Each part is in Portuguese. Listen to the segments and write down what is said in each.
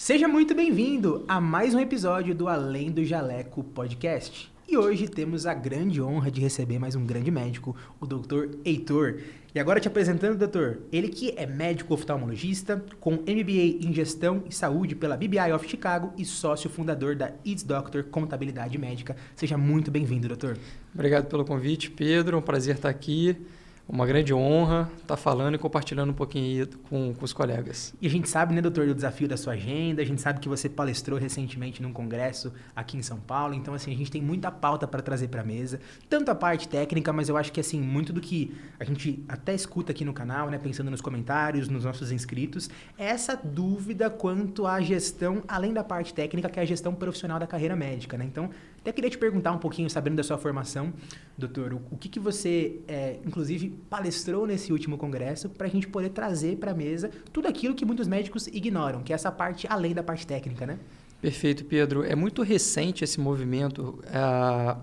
Seja muito bem-vindo a mais um episódio do Além do Jaleco Podcast. E hoje temos a grande honra de receber mais um grande médico, o Dr. Heitor. E agora te apresentando, doutor, ele que é médico oftalmologista, com MBA em Gestão e Saúde pela BBI of Chicago e sócio fundador da It's Doctor Contabilidade Médica. Seja muito bem-vindo, doutor. Obrigado pelo convite, Pedro. É um prazer estar aqui. Uma grande honra estar falando e compartilhando um pouquinho aí com os colegas. E a gente sabe, né, doutor, do desafio da sua agenda, a gente sabe que você palestrou recentemente num congresso aqui em São Paulo, então, assim, a gente tem muita pauta para trazer para a mesa, tanto a parte técnica, mas eu acho que, assim, muito do que a gente até escuta aqui no canal, né, pensando nos comentários, nos nossos inscritos, é essa dúvida quanto à gestão, além da parte técnica, que é a gestão profissional da carreira médica, né? Então, até queria te perguntar um pouquinho, sabendo da sua formação, doutor, o que você, inclusive, palestrou nesse último congresso para a gente poder trazer para a mesa tudo aquilo que muitos médicos ignoram, que é essa parte além da parte técnica, né? Perfeito, Pedro. É muito recente esse movimento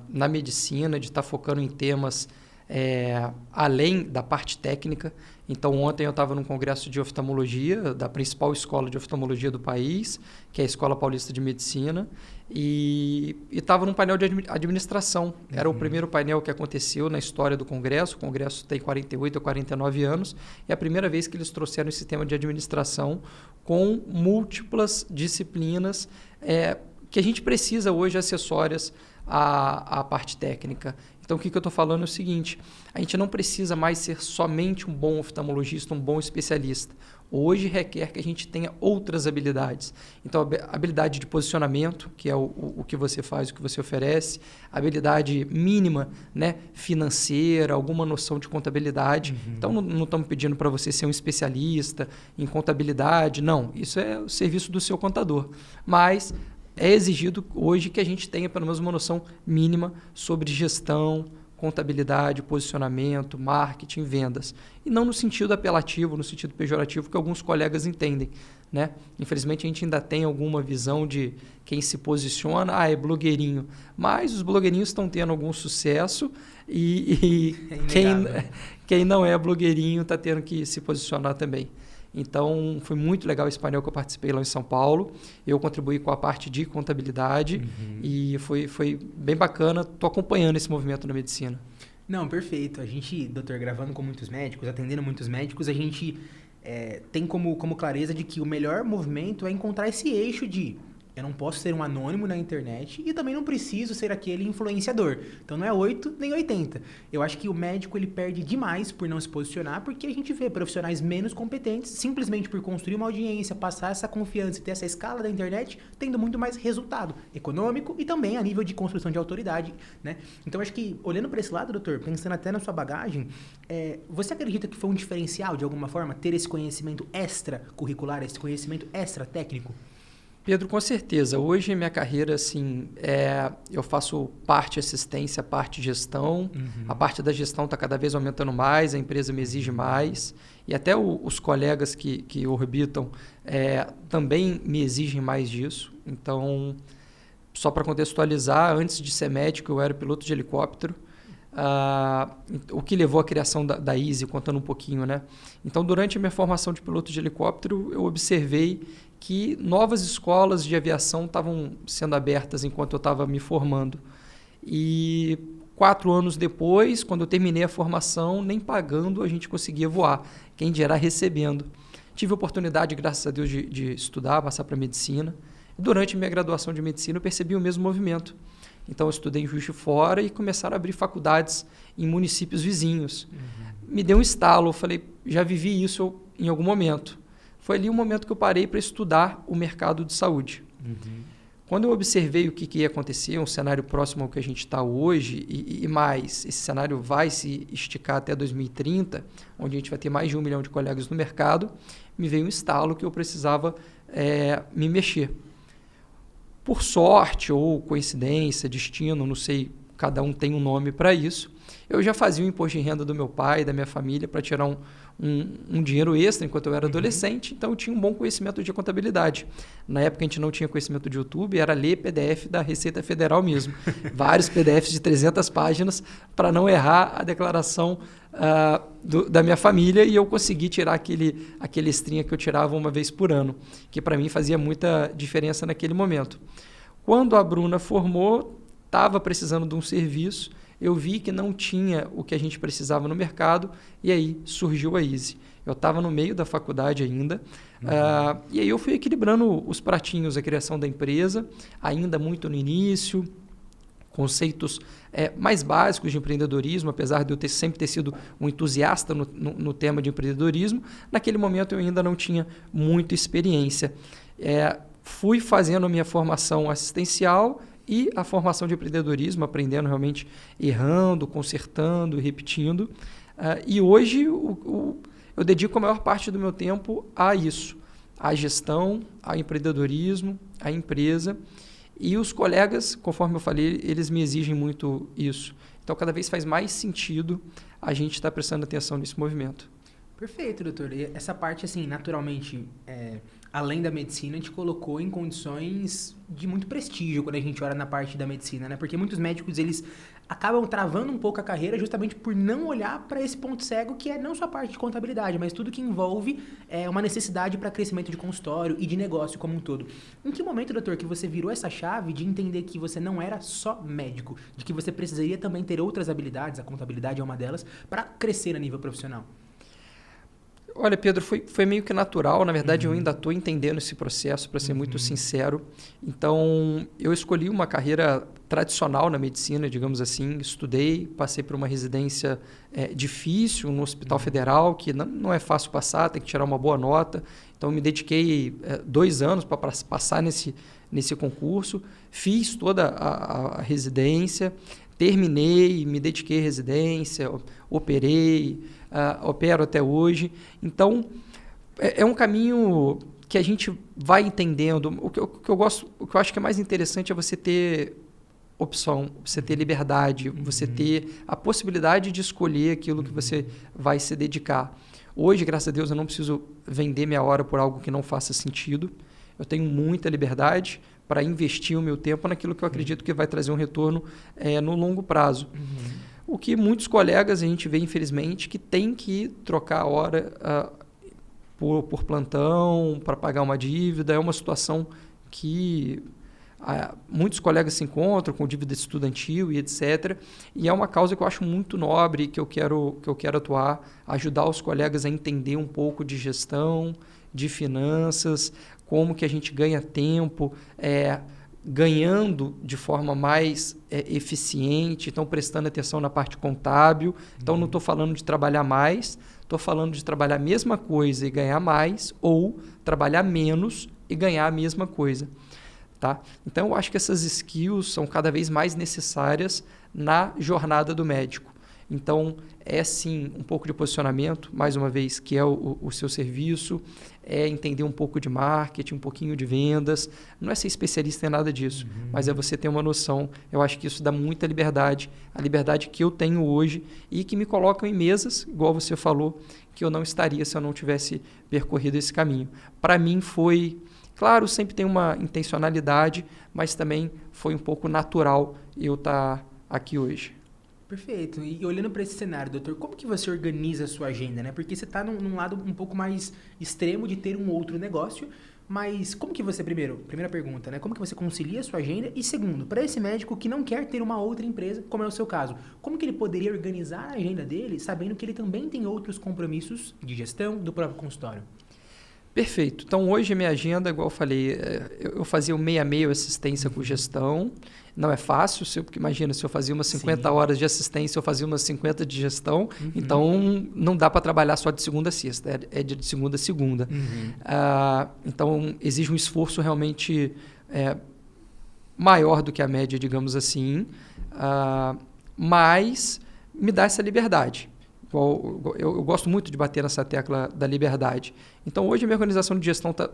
na medicina de estar focando em temas além da parte técnica. Então, ontem eu estava num congresso de oftalmologia, da principal escola de oftalmologia do país, que é a Escola Paulista de Medicina, e estava num painel de administração. Era o primeiro painel que aconteceu na história do congresso. O congresso tem 48 ou 49 anos, e é a primeira vez que eles trouxeram esse tema de administração com múltiplas disciplinas que a gente precisa hoje acessórias à parte técnica. Então, o que eu estou falando é o seguinte: a gente não precisa mais ser somente um bom oftalmologista, um bom especialista. Hoje requer que a gente tenha outras habilidades. Então, a habilidade de posicionamento, que é o que você faz, o que você oferece, a habilidade mínima, né, financeira, alguma noção de contabilidade. Então, não estamos pedindo para você ser um especialista em contabilidade, não. Isso é o serviço do seu contador. Mas é exigido hoje que a gente tenha pelo menos uma noção mínima sobre gestão, contabilidade, posicionamento, marketing, vendas. E não no sentido apelativo, no sentido pejorativo que alguns colegas entendem, né? Infelizmente, a gente ainda tem alguma visão de quem se posiciona, é blogueirinho. Mas os blogueirinhos estão tendo algum sucesso e quem não é blogueirinho está tendo que se posicionar também. Então, foi muito legal esse painel que eu participei lá em São Paulo. Eu contribuí com a parte de contabilidade e foi bem bacana. Estou acompanhando esse movimento na medicina. Não, perfeito. A gente, doutor, gravando com muitos médicos, atendendo muitos médicos, a gente tem como clareza de que o melhor movimento é encontrar esse eixo de eu não posso ser um anônimo na internet e também não preciso ser aquele influenciador. Então não é 8 nem 80. Eu acho que o médico ele perde demais por não se posicionar, porque a gente vê profissionais menos competentes, simplesmente por construir uma audiência, passar essa confiança e ter essa escala da internet, tendo muito mais resultado econômico e também a nível de construção de autoridade, né? Então acho que, olhando para esse lado, doutor, pensando até na sua bagagem, você acredita que foi um diferencial, de alguma forma, ter esse conhecimento extracurricular, esse conhecimento extra-técnico? Pedro, com certeza. Hoje, minha carreira, assim, eu faço parte assistência, parte gestão. A parte da gestão está cada vez aumentando mais, a empresa me exige mais. E até os colegas que orbitam também me exigem mais disso. Então, só para contextualizar, antes de ser médico, eu era piloto de helicóptero. O que levou à criação da Easy, contando um pouquinho, né? Então, durante a minha formação de piloto de helicóptero, eu observei que novas escolas de aviação estavam sendo abertas enquanto eu estava me formando. E 4 anos depois, quando eu terminei a formação, nem pagando a gente conseguia voar, quem dirá recebendo. Tive a oportunidade, graças a Deus, de estudar, passar para medicina. Durante minha graduação de medicina, eu percebi o mesmo movimento. Então, eu estudei em Juiz de Fora e começaram a abrir faculdades em municípios vizinhos. Me deu um estalo, eu falei, já vivi isso em algum momento. Foi ali o momento que eu parei para estudar o mercado de saúde. Quando eu observei o que ia acontecer, um cenário próximo ao que a gente está hoje, e mais, esse cenário vai se esticar até 2030, onde a gente vai ter mais de 1 milhão de colegas no mercado, me veio um estalo que eu precisava me mexer. Por sorte ou coincidência, destino, não sei, cada um tem um nome para isso, eu já fazia o imposto de renda do meu pai, da minha família, para tirar um dinheiro extra enquanto eu era adolescente, então eu tinha um bom conhecimento de contabilidade. Na época a gente não tinha conhecimento de YouTube, era ler PDF da Receita Federal mesmo. Vários PDFs de 300 páginas para não errar a declaração da minha família, e eu consegui tirar aquele extrinha que eu tirava uma vez por ano, que para mim fazia muita diferença naquele momento. Quando a Bruna formou, estava precisando de um serviço, eu vi que não tinha o que a gente precisava no mercado, e aí surgiu a Easy. Eu estava no meio da faculdade ainda, e aí eu fui equilibrando os pratinhos, a criação da empresa, ainda muito no início, conceitos mais básicos de empreendedorismo, apesar de eu sempre ter sido um entusiasta no tema de empreendedorismo. Naquele momento eu ainda não tinha muita experiência. Fui fazendo a minha formação assistencial e a formação de empreendedorismo, aprendendo realmente, errando, consertando, repetindo. E hoje eu dedico a maior parte do meu tempo a isso, à gestão, ao empreendedorismo, à empresa. E os colegas, conforme eu falei, eles me exigem muito isso. Então, cada vez faz mais sentido a gente estar prestando atenção nesse movimento. Perfeito, doutor. E essa parte, assim, naturalmente, além da medicina, a gente colocou em condições de muito prestígio quando a gente olha na parte da medicina, né? Porque muitos médicos, eles acabam travando um pouco a carreira justamente por não olhar para esse ponto cego, que é não só a parte de contabilidade, mas tudo que envolve uma necessidade para crescimento de consultório e de negócio como um todo. Em que momento, doutor, que você virou essa chave de entender que você não era só médico, de que você precisaria também ter outras habilidades, a contabilidade é uma delas, para crescer a nível profissional? Olha, Pedro, foi meio que natural. Na verdade, eu ainda estou entendendo esse processo, para ser muito sincero. Então, eu escolhi uma carreira tradicional na medicina, digamos assim. Estudei, passei por uma residência difícil no Hospital Federal, que não é fácil passar, tem que tirar uma boa nota. Então, me dediquei 2 anos para passar nesse concurso. Fiz toda a residência, terminei, me dediquei à residência, operei, opero até hoje. Então, é um caminho que a gente vai entendendo. O que eu acho que é mais interessante é você ter opção, você ter liberdade, você ter a possibilidade de escolher aquilo que você vai se dedicar. Hoje, graças a Deus, eu não preciso vender minha hora por algo que não faça sentido. Eu tenho muita liberdade para investir o meu tempo naquilo que eu acredito que vai trazer um retorno no longo prazo. O que muitos colegas a gente vê, infelizmente, que tem que trocar a hora por plantão, para pagar uma dívida. É uma situação que muitos colegas se encontram com dívida estudantil e etc. E é uma causa que eu acho muito nobre, que eu quero atuar, ajudar os colegas a entender um pouco de gestão, de finanças, como que a gente ganha tempo, ganhando de forma mais eficiente, então prestando atenção na parte contábil. Então não estou falando de trabalhar mais, estou falando de trabalhar a mesma coisa e ganhar mais, ou trabalhar menos e ganhar a mesma coisa. Tá? Então eu acho que essas skills são cada vez mais necessárias na jornada do médico. Então, sim um pouco de posicionamento, mais uma vez, que é o seu serviço, é entender um pouco de marketing, um pouquinho de vendas. Não é ser especialista em nada disso, mas é você ter uma noção. Eu acho que isso dá muita liberdade, a liberdade que eu tenho hoje e que me colocam em mesas, igual você falou, que eu não estaria se eu não tivesse percorrido esse caminho. Para mim foi, claro, sempre tem uma intencionalidade, mas também foi um pouco natural eu estar aqui hoje. Perfeito. E olhando para esse cenário, doutor, como que você organiza a sua agenda, né? Porque você está num lado um pouco mais extremo de ter um outro negócio, mas como que você, primeira pergunta, né? Como que você concilia a sua agenda? E segundo, para esse médico que não quer ter uma outra empresa, como é o seu caso, como que ele poderia organizar a agenda dele, sabendo que ele também tem outros compromissos de gestão do próprio consultório? Perfeito. Então, hoje a minha agenda, igual eu falei, eu fazia o meio assistência com gestão. Não é fácil, porque imagina, se eu fazia umas 50 horas de assistência, eu fazia umas 50 de gestão, então não dá para trabalhar só de segunda a sexta, é de segunda a segunda. Então, exige um esforço realmente maior do que a média, digamos assim, mas me dá essa liberdade. Eu gosto muito de bater nessa tecla da liberdade. Então, hoje a minha organização de gestão está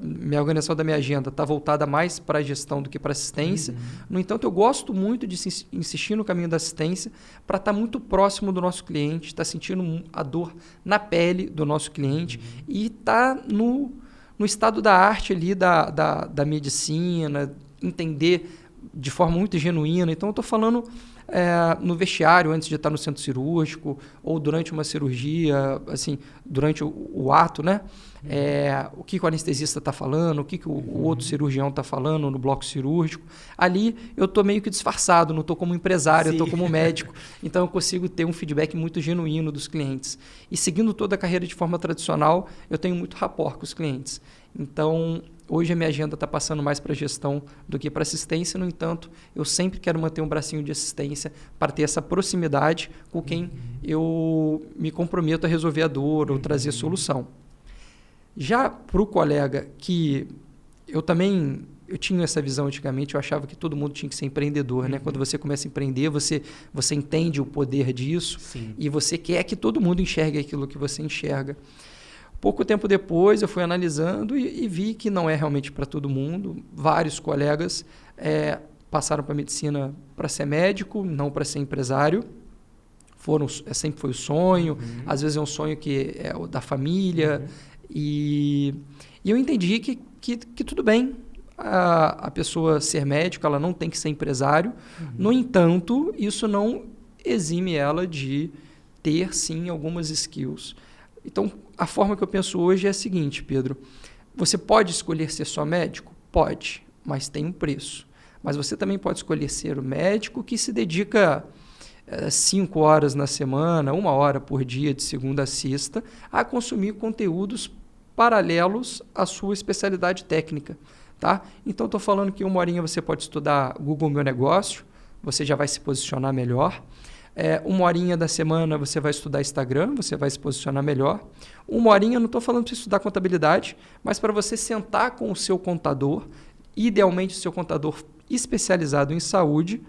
minha organização da minha agenda está voltada mais para a gestão do que para assistência. No entanto, eu gosto muito de insistir no caminho da assistência para estar muito próximo do nosso cliente, estar sentindo a dor na pele do nosso cliente e estar no estado da arte ali da medicina, entender de forma muito genuína. Então, eu estou falando no vestiário, antes de estar no centro cirúrgico, ou durante uma cirurgia, assim, durante o ato, né? O que o anestesista está falando, o que o outro cirurgião está falando no bloco cirúrgico. Ali eu estou meio que disfarçado, não estou como empresário, eu estou como médico. Então eu consigo ter um feedback muito genuíno dos clientes. E seguindo toda a carreira de forma tradicional, eu tenho muito rapport com os clientes. Então, hoje a minha agenda está passando mais para gestão do que para assistência. No entanto, eu sempre quero manter um bracinho de assistência para ter essa proximidade com quem eu me comprometo a resolver a dor ou trazer solução. Já para o colega que eu tinha essa visão antigamente, eu achava que todo mundo tinha que ser empreendedor, né? Quando você começa a empreender, você entende o poder disso. Sim. E você quer que todo mundo enxergue aquilo que você enxerga. Pouco tempo depois, eu fui analisando e vi que não é realmente para todo mundo. Vários colegas passaram para a medicina para ser médico, não para ser empresário. Sempre foi o sonho, às vezes é um sonho que é o da família. E eu entendi que tudo bem a pessoa ser médico, ela não tem que ser empresário. No entanto, isso não exime ela de ter, sim, algumas skills. Então, a forma que eu penso hoje é a seguinte, Pedro. Você pode escolher ser só médico? Pode, mas tem um preço. Mas você também pode escolher ser o médico que se dedica 5 horas na semana, 1 hora por dia, de segunda a sexta, a consumir conteúdos paralelos à sua especialidade técnica. Tá? Então, estou falando que 1 horinha você pode estudar Google Meu Negócio, você já vai se posicionar melhor. 1 horinha da semana você vai estudar Instagram, você vai se posicionar melhor. 1 horinha, não estou falando para você estudar contabilidade, mas para você sentar com o seu contador, idealmente o seu contador especializado em saúde,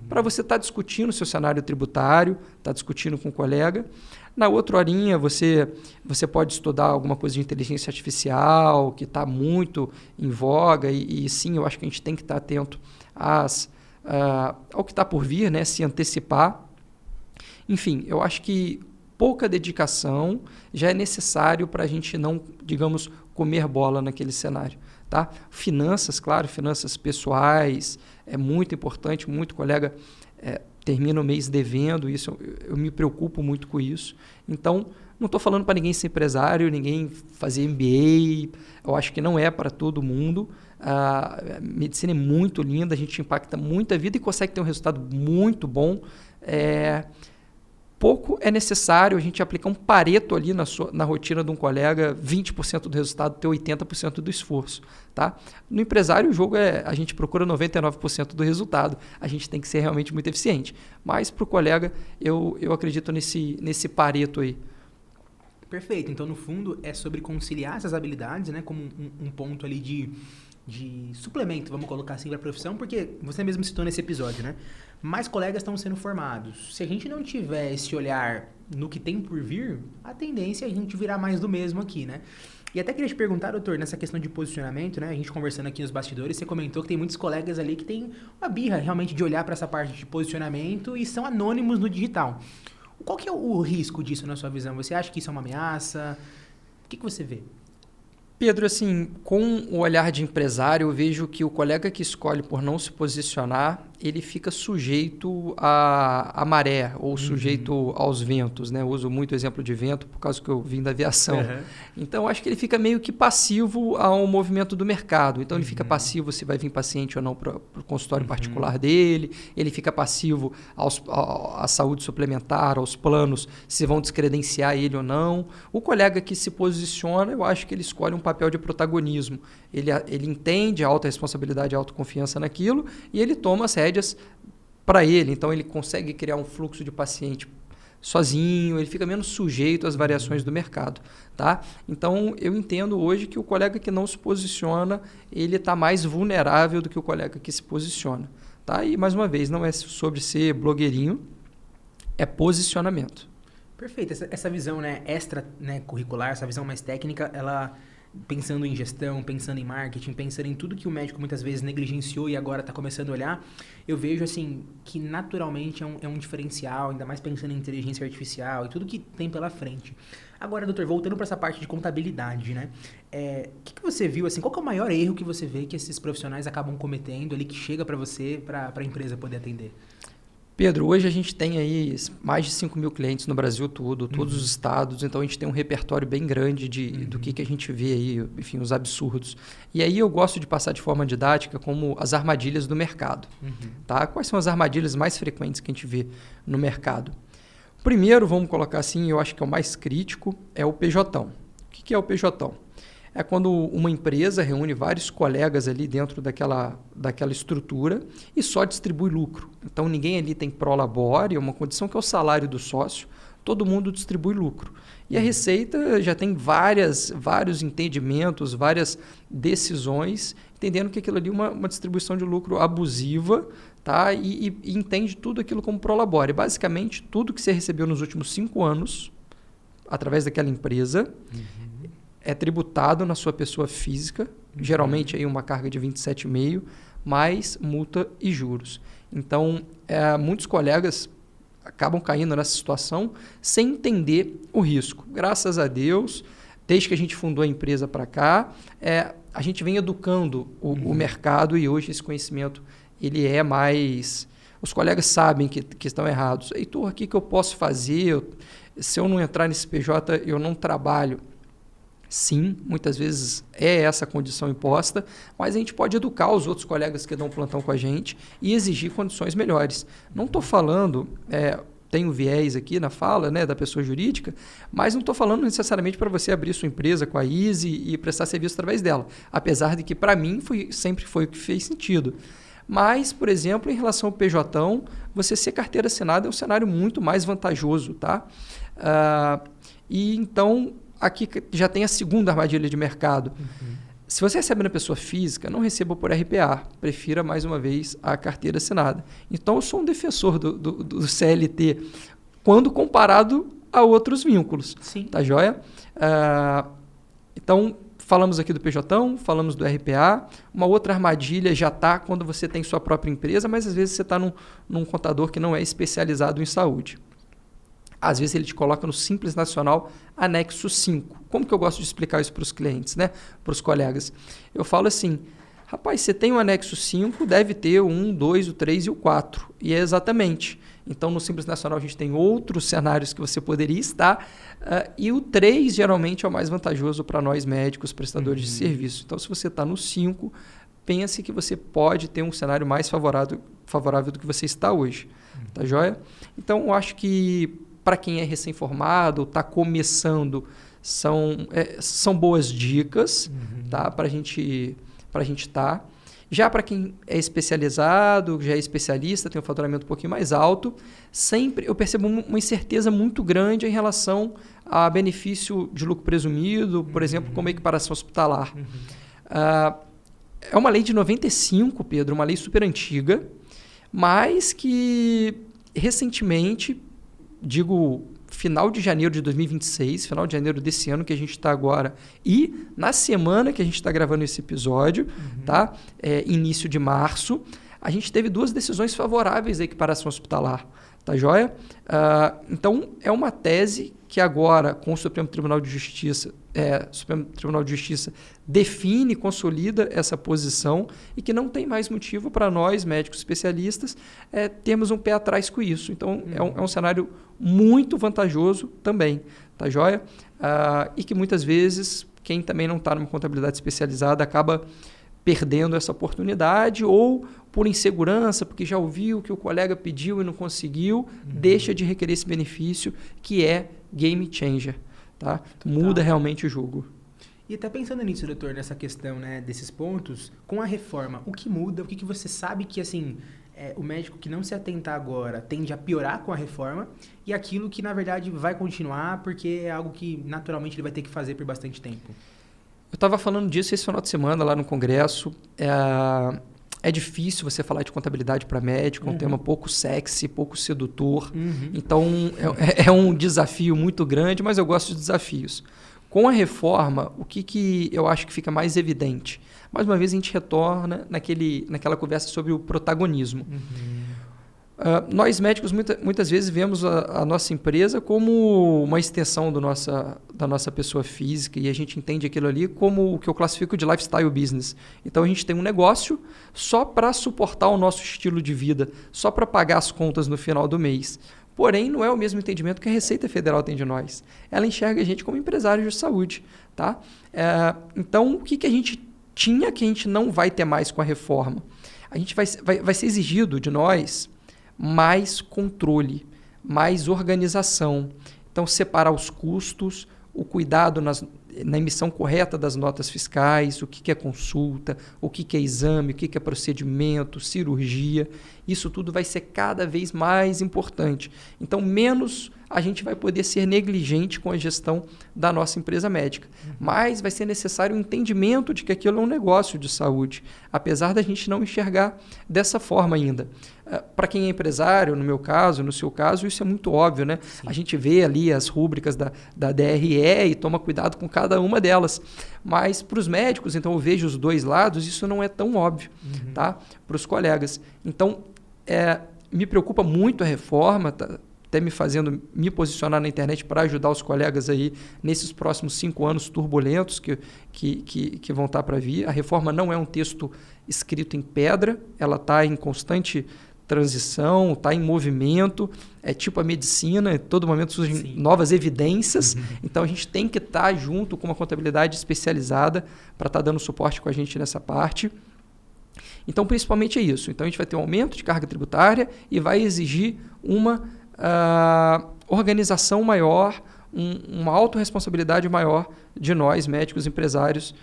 para você estar discutindo o seu cenário tributário, estar discutindo com um colega. Na outra horinha, você pode estudar alguma coisa de inteligência artificial, que está muito em voga, e sim, eu acho que a gente tem que estar atento ao que está por vir, né? Se antecipar. Enfim, eu acho que pouca dedicação já é necessário para a gente não, digamos, comer bola naquele cenário. Tá? Finanças, claro, finanças pessoais, é muito importante, muito colega termina o mês devendo, isso eu me preocupo muito com isso. Então, não estou falando para ninguém ser empresário, ninguém fazer MBA, eu acho que não é para todo mundo. A medicina é muito linda, a gente impacta muito a vida e consegue ter um resultado muito bom. Pouco é necessário a gente aplicar um Pareto ali na rotina de um colega, 20% do resultado ter 80% do esforço. Tá? No empresário, o jogo a gente procura 99% do resultado. A gente tem que ser realmente muito eficiente. Mas para o colega, eu acredito nesse Pareto aí. Perfeito. Então, no fundo, é sobre conciliar essas habilidades, né, como um ponto ali de suplemento, vamos colocar assim, para a profissão, porque você mesmo citou nesse episódio, né? Mais colegas estão sendo formados. Se a gente não tiver esse olhar no que tem por vir, a tendência é a gente virar mais do mesmo aqui, né? E até queria te perguntar, doutor, nessa questão de posicionamento, né? A gente conversando aqui nos bastidores, você comentou que tem muitos colegas ali que têm uma birra realmente de olhar para essa parte de posicionamento e são anônimos no digital. Qual que é o risco disso na sua visão? Você acha que isso é uma ameaça? O que você vê? Pedro, assim, com o olhar de empresário, eu vejo que o colega que escolhe por não se posicionar, ele fica sujeito à maré ou sujeito aos ventos, né? Eu uso muito o exemplo de vento por causa que eu vim da aviação. Então, acho que ele fica meio que passivo ao movimento do mercado. Então, ele fica passivo se vai vir paciente ou não para o consultório particular dele. Ele fica passivo à saúde suplementar, aos planos, se vão descredenciar ele ou não. O colega que se posiciona, eu acho que ele escolhe um papel de protagonismo. Ele entende a alta responsabilidade e a autoconfiança naquilo e ele toma as rédeas para ele. Então, ele consegue criar um fluxo de paciente sozinho, ele fica menos sujeito às variações do mercado. Tá? Então, eu entendo hoje que o colega que não se posiciona, ele está mais vulnerável do que o colega que se posiciona. Tá? E, mais uma vez, não é sobre ser blogueirinho, é posicionamento. Perfeito. Essa visão, né, extra, né, curricular, essa visão mais técnica, ela pensando em gestão, pensando em marketing, pensando em tudo que o médico muitas vezes negligenciou e agora está começando a olhar, eu vejo assim que naturalmente é um diferencial, ainda mais pensando em inteligência artificial e tudo que tem pela frente. Agora, doutor, voltando para essa parte de contabilidade, né? O que você viu, assim, qual que é o maior erro que você vê que esses profissionais acabam cometendo ali, que chega para você, para a empresa poder atender? Pedro, hoje a gente tem aí mais de 5 mil clientes no Brasil todo, todos os estados, então a gente tem um repertório bem grande do que a gente vê aí, enfim, os absurdos. E aí eu gosto de passar de forma didática como as armadilhas do mercado. Tá? Quais são as armadilhas mais frequentes que a gente vê no mercado? Primeiro, vamos colocar assim, eu acho que é o mais crítico, é o PJão. O que é o PJão? É quando uma empresa reúne vários colegas ali dentro daquela estrutura e só distribui lucro. Então, ninguém ali tem prolabore, é uma condição que é o salário do sócio, todo mundo distribui lucro. E a Receita já tem vários entendimentos, várias decisões, entendendo que aquilo ali é uma distribuição de lucro abusiva, tá? E entende tudo aquilo como prolabore. Basicamente, tudo que você recebeu nos últimos 5 anos, através daquela empresa, é tributado na sua pessoa física, geralmente aí uma carga de 27,5%, mais multa e juros. Então, muitos colegas acabam caindo nessa situação sem entender o risco. Graças a Deus, desde que a gente fundou a empresa para cá, a gente vem educando o mercado e hoje esse conhecimento ele é mais... Os colegas sabem que estão errados. Heitor, o que eu posso fazer? Se eu não entrar nesse PJ, eu não trabalho. Sim, muitas vezes é essa a condição imposta, mas a gente pode educar os outros colegas que dão plantão com a gente e exigir condições melhores. Não estou falando, tenho viés aqui na fala, né, da pessoa jurídica, mas não estou falando necessariamente para você abrir sua empresa com a Easy e prestar serviço através dela, apesar de que para mim sempre foi o que fez sentido. Mas, por exemplo, em relação ao PJão, você ser carteira assinada é um cenário muito mais vantajoso, tá? E então... Aqui já tem a segunda armadilha de mercado. Se você recebe na pessoa física, não receba por RPA. Prefira, mais uma vez, a carteira assinada. Então, eu sou um defensor do CLT quando comparado a outros vínculos. Sim. Tá joia? Então, falamos aqui do PJão, falamos do RPA. Uma outra armadilha já está quando você tem sua própria empresa, mas às vezes você está num contador que não é especializado em saúde. Às vezes ele te coloca no Simples Nacional anexo 5. Como que eu gosto de explicar isso para os clientes, né? Para os colegas? Eu falo assim, rapaz, você tem o anexo 5, deve ter o 1, 2, o 3 e o 4. E é exatamente. Então, no Simples Nacional, a gente tem outros cenários que você poderia estar. E o 3, geralmente, é o mais vantajoso para nós médicos, prestadores de serviço. Então, se você está no 5, pense que você pode ter um cenário mais favorável do que você está hoje. Tá joia? Então, eu acho que para quem é recém-formado, está começando, são boas dicas, tá? Para a gente estar. Já para quem é especializado, já é especialista, tem um faturamento um pouquinho mais alto, sempre eu percebo uma incerteza muito grande em relação a benefício de lucro presumido, por exemplo, como equiparação hospitalar. É uma lei de 95, Pedro, uma lei super antiga, mas que recentemente... digo, final de janeiro de 2026, final de janeiro desse ano que a gente está agora, e na semana que a gente está gravando esse episódio, tá? Início de março, a gente teve 2 decisões favoráveis à equiparação hospitalar, tá joia? Então, é uma tese que agora, com o Supremo Tribunal de Justiça, define e consolida essa posição e que não tem mais motivo para nós, médicos especialistas, termos um pé atrás com isso. Então, é um cenário muito vantajoso também, tá joia? E que muitas vezes, quem também não está numa contabilidade especializada acaba perdendo essa oportunidade ou por insegurança, porque já ouviu que o colega pediu e não conseguiu, deixa de requerer esse benefício que é game changer. Tá? Muda realmente o jogo. E até pensando nisso, doutor, nessa questão, né, desses pontos, com a reforma, o que muda? O que você sabe que assim, o médico que não se atentar agora tende a piorar com a reforma e aquilo que, na verdade, vai continuar porque é algo que naturalmente ele vai ter que fazer por bastante tempo? Eu estava falando disso esse final de semana lá no congresso. É difícil você falar de contabilidade para médico, é um tema pouco sexy, pouco sedutor. Então, é um desafio muito grande, mas eu gosto de desafios. Com a reforma, o que eu acho que fica mais evidente? Mais uma vez, a gente retorna naquela conversa sobre o protagonismo. Nós médicos muitas vezes vemos a nossa empresa como uma extensão da nossa pessoa física, e a gente entende aquilo ali como o que eu classifico de lifestyle business. Então a gente tem um negócio só para suportar o nosso estilo de vida, só para pagar as contas no final do mês. Porém, não é o mesmo entendimento que a Receita Federal tem de nós. Ela enxerga a gente como empresários de saúde. Tá? Então, o que a gente tinha que a gente não vai ter mais com a reforma? A gente vai ser exigido de nós mais controle, mais organização. Então, separar os custos, o cuidado na emissão correta das notas fiscais, o que é consulta, o que é exame, o que é procedimento, cirurgia. Isso tudo vai ser cada vez mais importante. Então, menos a gente vai poder ser negligente com a gestão da nossa empresa médica. Mas vai ser necessário um entendimento de que aquilo é um negócio de saúde, apesar da gente não enxergar dessa forma ainda. Para quem é empresário, no meu caso, no seu caso, isso é muito óbvio, né? Sim. A gente vê ali as rúbricas da DRE e toma cuidado com cada uma delas. Mas para os médicos, então eu vejo os dois lados, isso não é tão óbvio, tá? Para os colegas. Então, me preocupa muito a reforma, tá? Até me fazendo me posicionar na internet para ajudar os colegas aí nesses próximos 5 anos turbulentos que vão estar para vir. A reforma não é um texto escrito em pedra, ela está em constante transição, está em movimento, é tipo a medicina, em todo momento surgem novas evidências, então a gente tem que estar junto com uma contabilidade especializada para estar dando suporte com a gente nessa parte. Então, principalmente é isso. Então, a gente vai ter um aumento de carga tributária e vai exigir uma organização maior, uma autorresponsabilidade maior de nós, médicos empresários,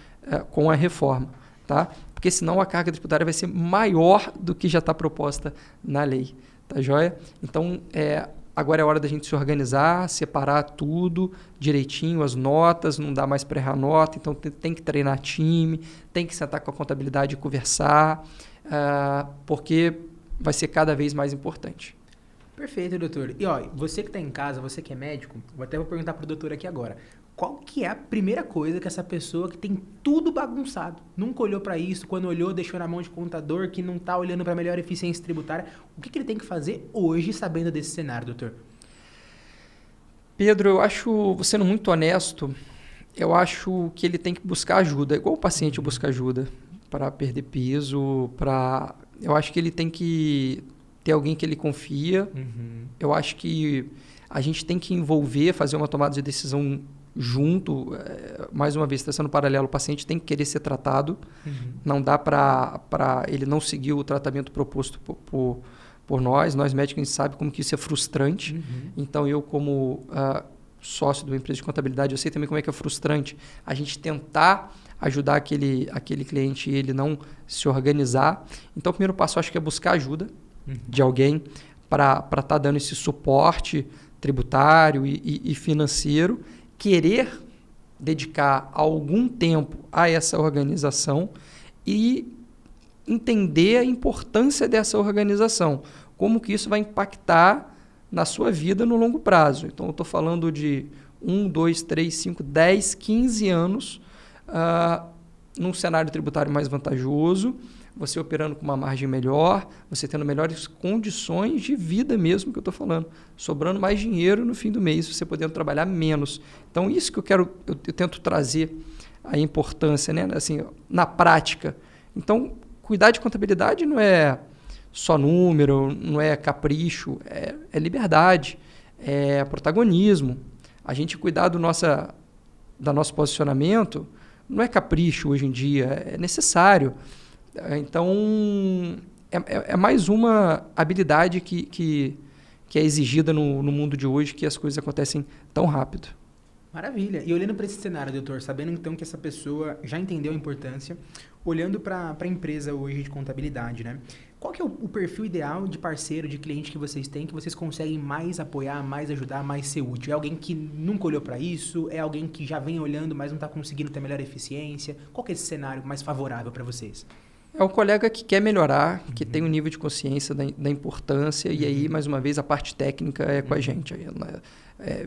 com a reforma. Tá? Porque senão a carga tributária vai ser maior do que já está proposta na lei. Tá joia? Então, agora é hora da gente se organizar, separar tudo direitinho, as notas, não dá mais para errar nota, então tem que treinar time, tem que sentar com a contabilidade e conversar, porque vai ser cada vez mais importante. Perfeito, doutor. E ó, você que está em casa, você que é médico, vou perguntar para o doutor aqui agora. Qual que é a primeira coisa que essa pessoa que tem tudo bagunçado, nunca olhou para isso, quando olhou deixou na mão de contador, que não está olhando para melhor eficiência tributária, o que ele tem que fazer hoje sabendo desse cenário, doutor? Pedro, eu acho, sendo muito honesto, eu acho que ele tem que buscar ajuda, igual o paciente busca ajuda para perder peso, eu acho que ele tem que ter alguém que ele confia. Eu acho que a gente tem que envolver, fazer uma tomada de decisão junto. Mais uma vez, traçando paralelo, o paciente tem que querer ser tratado. Não dá para ele não seguir o tratamento proposto por nós. Nós médicos, a gente sabe como que isso é frustrante. Então, eu como sócio de uma empresa de contabilidade, eu sei também como é que é frustrante a gente tentar ajudar aquele cliente e ele não se organizar. Então, o primeiro passo, eu acho que é buscar ajuda de alguém para estar dando esse suporte tributário e financeiro, querer dedicar algum tempo a essa organização e entender a importância dessa organização, como que isso vai impactar na sua vida no longo prazo. Então, eu estou falando de 1, 2, 3, 5, 10, 15 anos num cenário tributário mais vantajoso, você operando com uma margem melhor, você tendo melhores condições de vida mesmo, que eu estou falando, sobrando mais dinheiro no fim do mês, você podendo trabalhar menos. Então, isso que eu tento trazer a importância, né? Assim, na prática. Então, cuidar de contabilidade não é só número, não é capricho, é liberdade, é protagonismo. A gente cuidar do nosso posicionamento não é capricho hoje em dia, é necessário. Então, é mais uma habilidade que é exigida no mundo de hoje, que as coisas acontecem tão rápido. Maravilha. E olhando para esse cenário, doutor, sabendo então que essa pessoa já entendeu a importância, olhando para a empresa hoje de contabilidade, né? Qual que é o perfil ideal de parceiro, de cliente que vocês têm, que vocês conseguem mais apoiar, mais ajudar, mais ser útil? É alguém que nunca olhou para isso? É alguém que já vem olhando, mas não está conseguindo ter melhor eficiência? Qual que é esse cenário mais favorável para vocês? É o colega que quer melhorar, que tem um nível de consciência da importância, e aí, mais uma vez, a parte técnica é com a gente.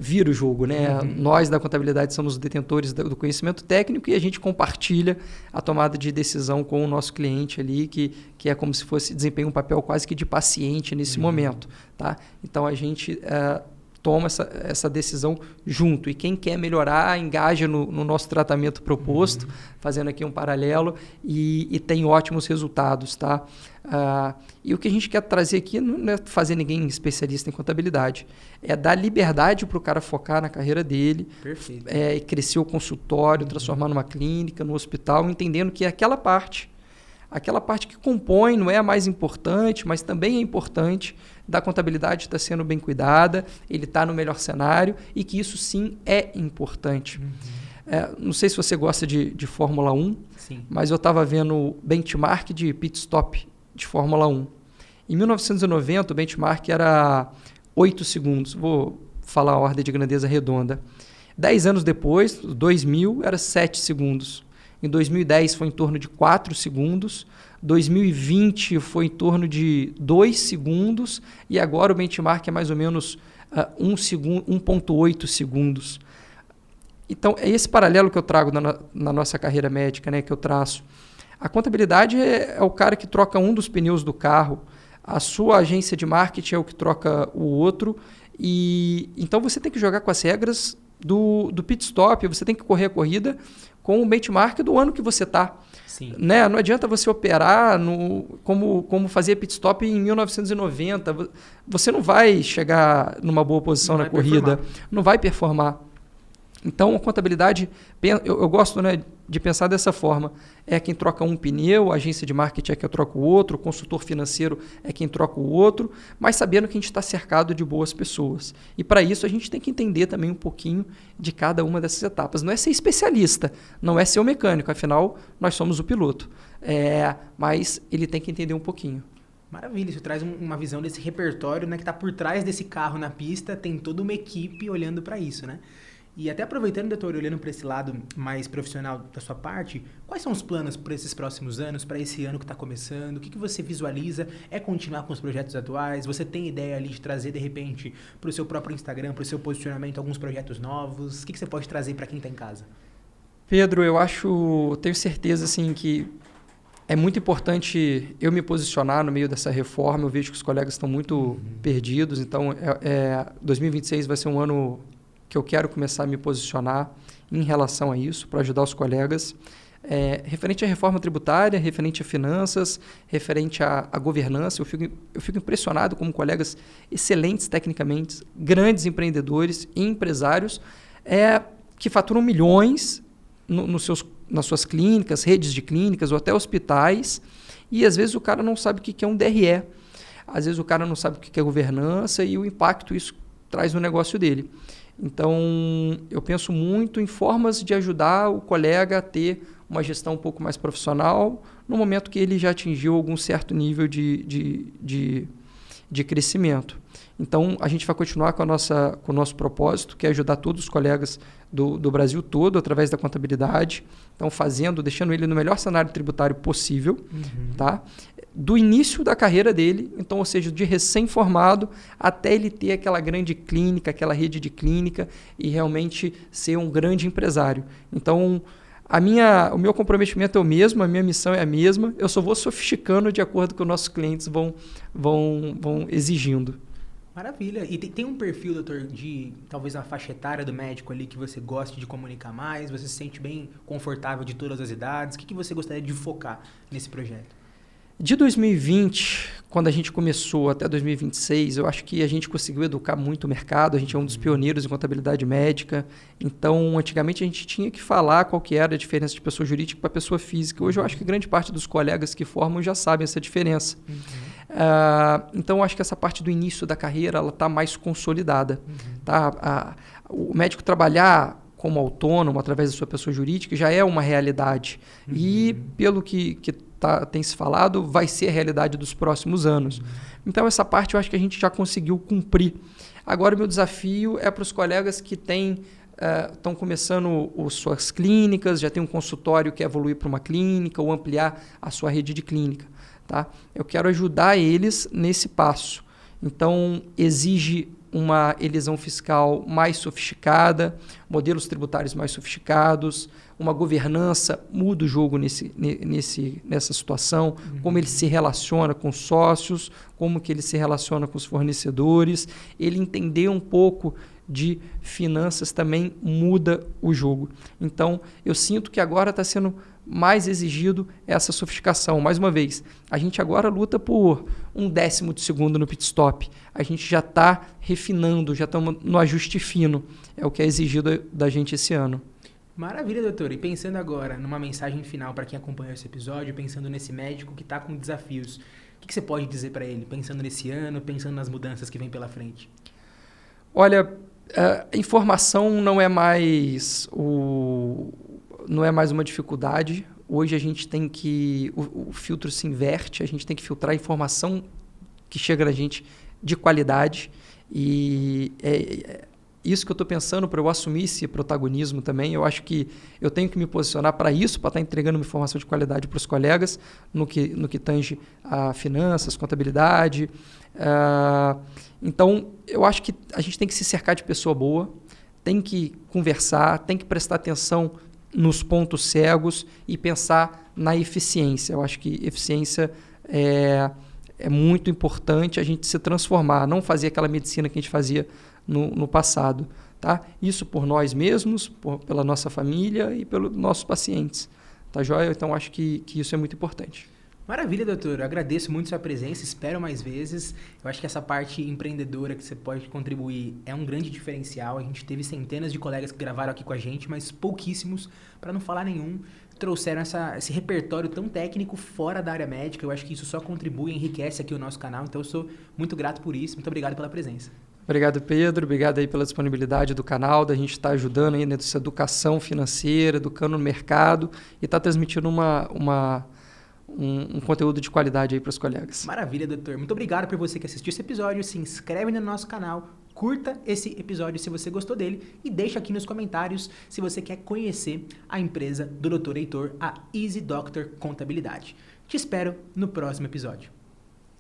Vira o jogo, né? Nós, da contabilidade, somos os detentores do conhecimento técnico e a gente compartilha a tomada de decisão com o nosso cliente ali, que é como se fosse desempenha um papel quase que de paciente nesse momento. Tá? Então, a gente toma essa decisão junto. E quem quer melhorar, engaja no nosso tratamento proposto, fazendo aqui um paralelo, e tem ótimos resultados. Tá? E o que a gente quer trazer aqui não é fazer ninguém especialista em contabilidade, é dar liberdade para o cara focar na carreira dele, e crescer o consultório, transformar numa clínica, no hospital, entendendo que aquela parte que compõe não é a mais importante, mas também é importante, da contabilidade está sendo bem cuidada, ele está no melhor cenário e que isso sim é importante. Não sei se você gosta de Fórmula 1, sim, mas eu estava vendo benchmark de pit stop de Fórmula 1. Em 1990, o benchmark era 8 segundos. Vou falar a ordem de grandeza redonda. 10 anos depois, 2000, era 7 segundos. Em 2010 foi em torno de 4 segundos. 2020 foi em torno de 2 segundos. E agora o benchmark é mais ou menos 1,8 segundos. Então, é esse paralelo que eu trago na nossa carreira médica, né, que eu traço. A contabilidade é o cara que troca um dos pneus do carro. A sua agência de marketing é o que troca o outro. E então você tem que jogar com as regras do pit stop. Você tem que correr a corrida com o benchmark do ano que você está. Né? Não adianta você operar como fazia pit stop em 1990. Você não vai chegar numa boa posição na corrida. Não vai performar. Então, a contabilidade, eu gosto, né, de pensar dessa forma. É quem troca um pneu, a agência de marketing é quem troca o outro, o consultor financeiro é quem troca o outro, mas sabendo que a gente está cercado de boas pessoas. E para isso a gente tem que entender também um pouquinho de cada uma dessas etapas. Não é ser especialista, não é ser o mecânico, afinal nós somos o piloto. Mas ele tem que entender um pouquinho. Maravilha, isso traz uma visão desse repertório, né, que está por trás desse carro na pista, tem toda uma equipe olhando para isso, né? E até aproveitando, doutor, olhando para esse lado mais profissional da sua parte, quais são os planos para esses próximos anos, para esse ano que está começando? O que você visualiza? É continuar com os projetos atuais? Você tem ideia ali de trazer, de repente, para o seu próprio Instagram, para o seu posicionamento, alguns projetos novos? O que você pode trazer para quem está em casa? Pedro, tenho certeza assim, que é muito importante eu me posicionar no meio dessa reforma. Eu vejo que os colegas estão muito perdidos, então 2026 vai ser um ano que eu quero começar a me posicionar em relação a isso, para ajudar os colegas. Referente à reforma tributária, referente a finanças, referente à governança, eu fico impressionado como colegas excelentes tecnicamente, grandes empreendedores e empresários que faturam milhões nas suas clínicas, redes de clínicas ou até hospitais, e às vezes o cara não sabe o que é um DRE, às vezes o cara não sabe o que é governança e o impacto isso traz no negócio dele. Então, eu penso muito em formas de ajudar o colega a ter uma gestão um pouco mais profissional no momento que ele já atingiu algum certo nível de crescimento. Então, a gente vai continuar com o nosso propósito, que é ajudar todos os colegas do Brasil todo através da contabilidade. Então, deixando ele no melhor cenário tributário possível, tá? Do início da carreira dele, então, ou seja, de recém-formado até ele ter aquela grande clínica, aquela rede de clínica e realmente ser um grande empresário. Então, o meu comprometimento é o mesmo, a minha missão é a mesma, eu só vou sofisticando de acordo com os nossos clientes vão exigindo. Maravilha. E tem um perfil, doutor, de talvez uma faixa etária do médico ali que você goste de comunicar mais? Você se sente bem confortável de todas as idades? O que você gostaria de focar nesse projeto? De 2020, quando a gente começou até 2026, eu acho que a gente conseguiu educar muito o mercado, a gente é um dos pioneiros em contabilidade médica, então antigamente a gente tinha que falar qual que era a diferença de pessoa jurídica para pessoa física. Hoje eu acho que grande parte dos colegas que formam já sabem essa diferença. Então eu acho que essa parte do início da carreira ela está mais consolidada. Tá? O médico trabalhar como autônomo através da sua pessoa jurídica já é uma realidade. E pelo que tem se falado, vai ser a realidade dos próximos anos. Então, essa parte eu acho que a gente já conseguiu cumprir. Agora, o meu desafio é para os colegas que têm estão começando suas clínicas, já tem um consultório que quer evoluir para uma clínica ou ampliar a sua rede de clínica. Tá? Eu quero ajudar eles nesse passo. Então, exige uma elisão fiscal mais sofisticada, modelos tributários mais sofisticados, uma governança, muda o jogo nessa situação, como ele se relaciona com os sócios, como que ele se relaciona com os fornecedores, ele entender um pouco de finanças também muda o jogo. Então, eu sinto que agora está sendo mais exigido essa sofisticação. Mais uma vez, a gente agora luta por 1/10 de segundo no pit stop. A gente já está refinando, já estamos no ajuste fino. É o que é exigido da gente esse ano. Maravilha, doutor. E pensando agora numa mensagem final para quem acompanhou esse episódio, pensando nesse médico que está com desafios, o que você pode dizer para ele, pensando nesse ano, pensando nas mudanças que vem pela frente? Olha, a informação não é mais uma dificuldade. Hoje a gente tem que... O filtro se inverte, a gente tem que filtrar a informação que chega na gente de qualidade. E é isso que eu estou pensando para eu assumir esse protagonismo também. Eu acho que eu tenho que me posicionar para isso, para estar entregando uma informação de qualidade para os colegas no que tange a finanças, contabilidade. Então, eu acho que a gente tem que se cercar de pessoa boa, tem que conversar, tem que prestar atenção nos pontos cegos e pensar na eficiência. Eu acho que eficiência é muito importante a gente se transformar, não fazer aquela medicina que a gente fazia no passado. Tá? Isso por nós mesmos, pela nossa família e pelos nossos pacientes. Tá joia? Então, acho que isso é muito importante. Maravilha, doutor. Eu agradeço muito sua presença, espero mais vezes. Eu acho que essa parte empreendedora que você pode contribuir é um grande diferencial. A gente teve centenas de colegas que gravaram aqui com a gente, mas pouquíssimos, para não falar nenhum, trouxeram esse repertório tão técnico fora da área médica. Eu acho que isso só contribui e enriquece aqui o nosso canal, então eu sou muito grato por isso. Muito obrigado pela presença. Obrigado, Pedro. Obrigado aí pela disponibilidade do canal, da gente estar ajudando aí nessa educação financeira, educando no mercado e estar transmitindo um conteúdo de qualidade aí para os colegas. Maravilha, doutor. Muito obrigado por você que assistiu esse episódio. Se inscreve no nosso canal, curta esse episódio se você gostou dele e deixa aqui nos comentários se você quer conhecer a empresa do Dr. Heitor, a Easy Doctor Contabilidade. Te espero no próximo episódio.